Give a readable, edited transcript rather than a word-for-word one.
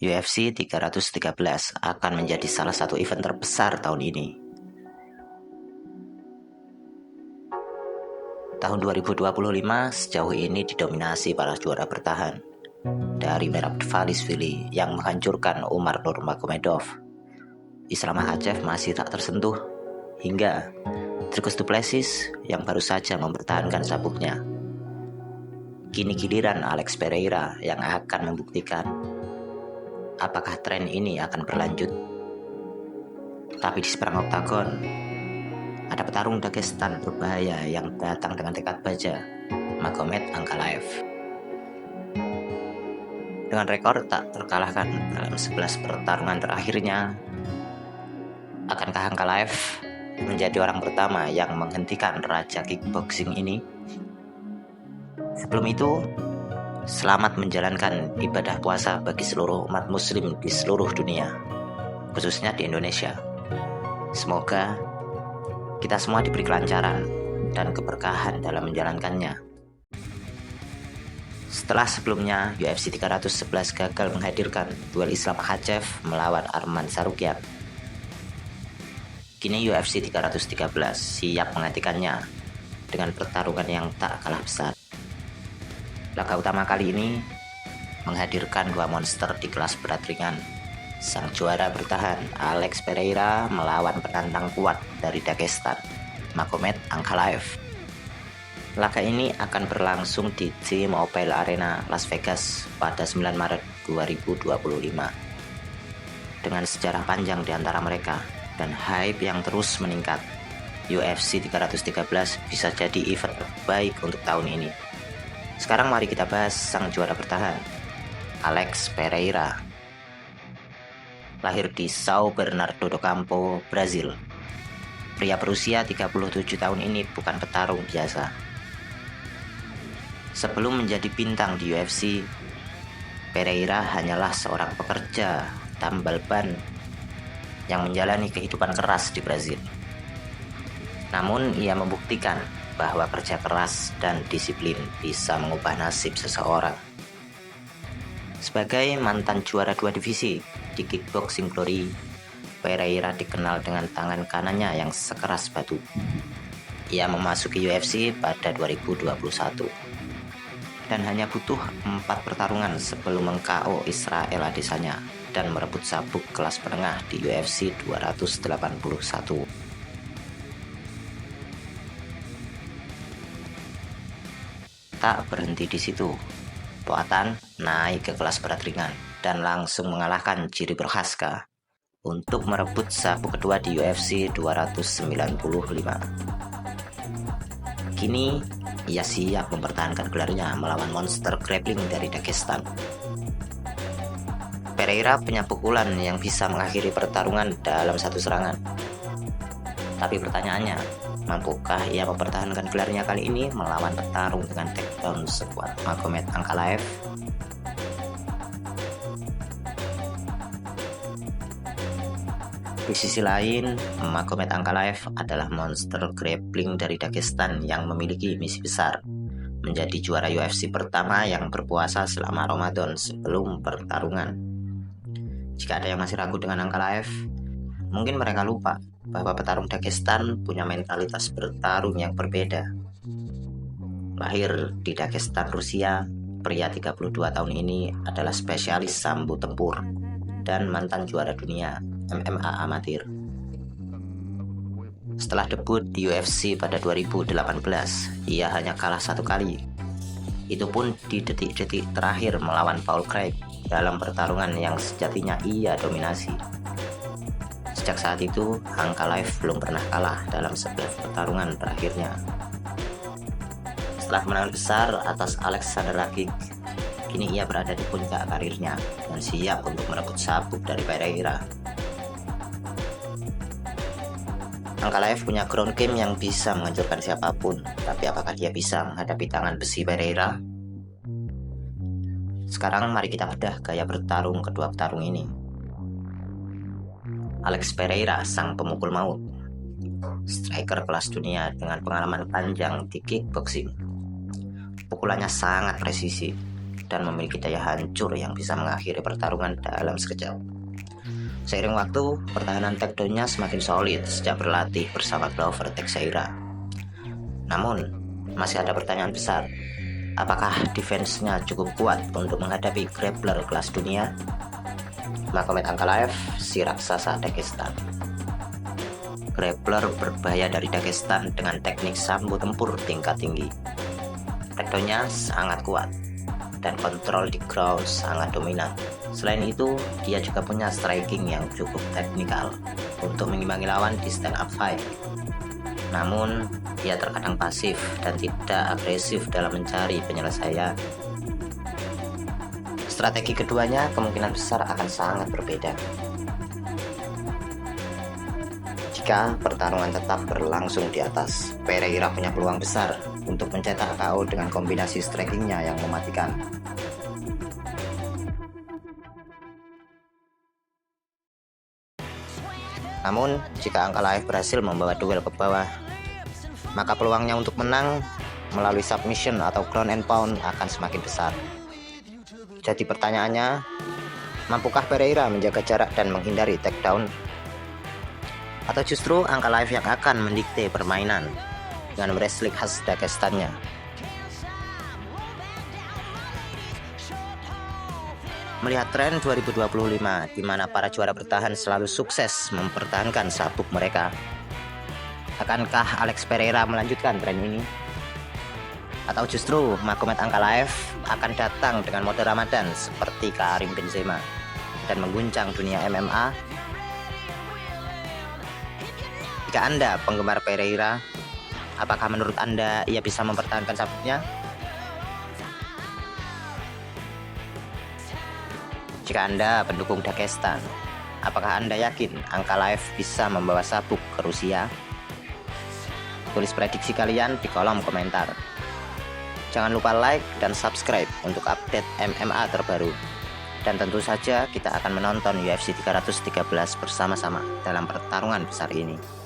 UFC 313 akan menjadi salah satu event terbesar tahun ini. Tahun 2025 sejauh ini didominasi para juara bertahan. Dari Merab Dvalishvili yang menghancurkan Umar Nurmagomedov, Islam Makhachev masih tak tersentuh, hingga Dricus du Plessis yang baru saja mempertahankan sabuknya. Kini giliran Alex Pereira yang akan membuktikan apakah tren ini akan berlanjut. Tapi di seberang oktagon ada petarung Dagestan berbahaya yang datang dengan tekad baja, Magomed Ankalaev. Dengan rekor tak terkalahkan dalam 11 pertarungan terakhirnya, akankah Ankalaev menjadi orang pertama yang menghentikan raja kickboxing ini? Sebelum itu, selamat menjalankan ibadah puasa bagi seluruh umat muslim di seluruh dunia, khususnya di Indonesia. Semoga kita semua diberi kelancaran dan keberkahan dalam menjalankannya. Setelah sebelumnya UFC 311 gagal menghadirkan duel Islam Makhachev melawan Arman Tsarukyan, kini UFC 313 siap menggantikannya dengan pertarungan yang tak kalah besar. Laga utama kali ini menghadirkan dua monster di kelas berat ringan. Sang juara bertahan Alex Pereira melawan penantang kuat dari Dagestan, Magomed Ankalaev. Laga ini akan berlangsung di T-Mobile Arena Las Vegas pada 9 Maret 2025. Dengan sejarah panjang di antara mereka dan hype yang terus meningkat, UFC 313 bisa jadi event terbaik untuk tahun ini. Sekarang mari kita bahas sang juara bertahan, Alex Pereira. Lahir di São Bernardo do Campo, Brazil, pria berusia 37 tahun ini bukan petarung biasa. Sebelum menjadi bintang di UFC, Pereira hanyalah seorang pekerja tambal ban yang menjalani kehidupan keras di Brazil. Namun ia membuktikan bahwa kerja keras dan disiplin bisa mengubah nasib seseorang. Sebagai mantan juara 2 divisi di Kickboxing Glory, Pereira dikenal dengan tangan kanannya yang sekeras batu. Ia memasuki UFC pada 2021 dan hanya butuh 4 pertarungan sebelum meng-KO Israel Adesanya dan merebut sabuk kelas menengah di UFC 281. Tak berhenti di situ, Poatan naik ke kelas berat ringan dan langsung mengalahkan Jiri Prochazka untuk merebut sabuk kedua di UFC 295. Kini ia siap mempertahankan gelarnya melawan monster grappling dari Dagestan. Pereira punya pukulan yang bisa mengakhiri pertarungan dalam satu serangan. Tapi pertanyaannya, mampukah ia mempertahankan gelarnya kali ini melawan petarung dengan takedown sekuat Magomed Ankalaev? Di sisi lain, Magomed Ankalaev adalah monster grappling dari Dagestan yang memiliki misi besar, menjadi juara UFC pertama yang berpuasa selama Ramadan sebelum pertarungan. Jika ada yang masih ragu dengan Ankalaev, mungkin mereka lupa bahwa petarung Dagestan punya mentalitas bertarung yang berbeda. Lahir di Dagestan, Rusia, pria 32 tahun ini adalah spesialis sambo tempur dan mantan juara dunia MMA amatir. Setelah debut di UFC pada 2018, ia hanya kalah 1 kali. Itu pun di detik-detik terakhir melawan Paul Craig dalam pertarungan yang sejatinya ia dominasi. Sejak saat itu, Ankalaev belum pernah kalah dalam 11 pertarungan terakhirnya. Setelah kemenangan besar atas Alexander Rakic, kini ia berada di puncak karirnya dan siap untuk merebut sabuk dari Pereira. Ankalaev punya ground game yang bisa menghancurkan siapapun, tapi apakah dia bisa menghadapi tangan besi Pereira? Sekarang mari kita bedah gaya bertarung kedua petarung ini. Alex Pereira, sang pemukul maut, striker kelas dunia dengan pengalaman panjang di kickboxing. Pukulannya sangat presisi dan memiliki daya hancur yang bisa mengakhiri pertarungan dalam sekejap. Seiring waktu, pertahanan takedown-nya semakin solid sejak berlatih bersama Glover Teixeira. Namun, masih ada pertanyaan besar. Apakah defense-nya cukup kuat untuk menghadapi grappler kelas dunia? Magomed Ankalaev, si raksasa Dagestan. Grappler berbahaya dari Dagestan dengan teknik sambo tempur tingkat tinggi. Takedown-nya sangat kuat dan kontrol di ground sangat dominan. Selain itu, dia juga punya striking yang cukup teknikal untuk mengimbangi lawan di stand up fight. Namun, dia terkadang pasif dan tidak agresif dalam mencari penyelesaian. Strategi keduanya kemungkinan besar akan sangat berbeda. Jika pertarungan tetap berlangsung di atas, Pereira punya peluang besar untuk mencetak KO dengan kombinasi strikingnya yang mematikan. Namun, jika Ankalaev berhasil membawa duel ke bawah, maka peluangnya untuk menang melalui submission atau ground and pound akan semakin besar. Jadi pertanyaannya, mampukah Pereira menjaga jarak dan menghindari takedown? Atau justru Ankalaev yang akan mendikte permainan dengan wrestling khas Dagestannya? Melihat tren 2025 di mana para juara bertahan selalu sukses mempertahankan sabuk mereka, akankah Alex Pereira melanjutkan tren ini? Atau justru Magomed Ankalaev akan datang dengan mode Ramadan seperti Karim Benzema dan mengguncang dunia MMA? Jika Anda penggemar Pereira, apakah menurut Anda ia bisa mempertahankan sabuknya? Jika Anda pendukung Dagestan, apakah Anda yakin Ankalaev bisa membawa sabuk ke Rusia? Tulis prediksi kalian di kolom komentar. Jangan lupa like dan subscribe untuk update MMA terbaru. Dan tentu saja kita akan menonton UFC 313 bersama-sama dalam pertarungan besar ini.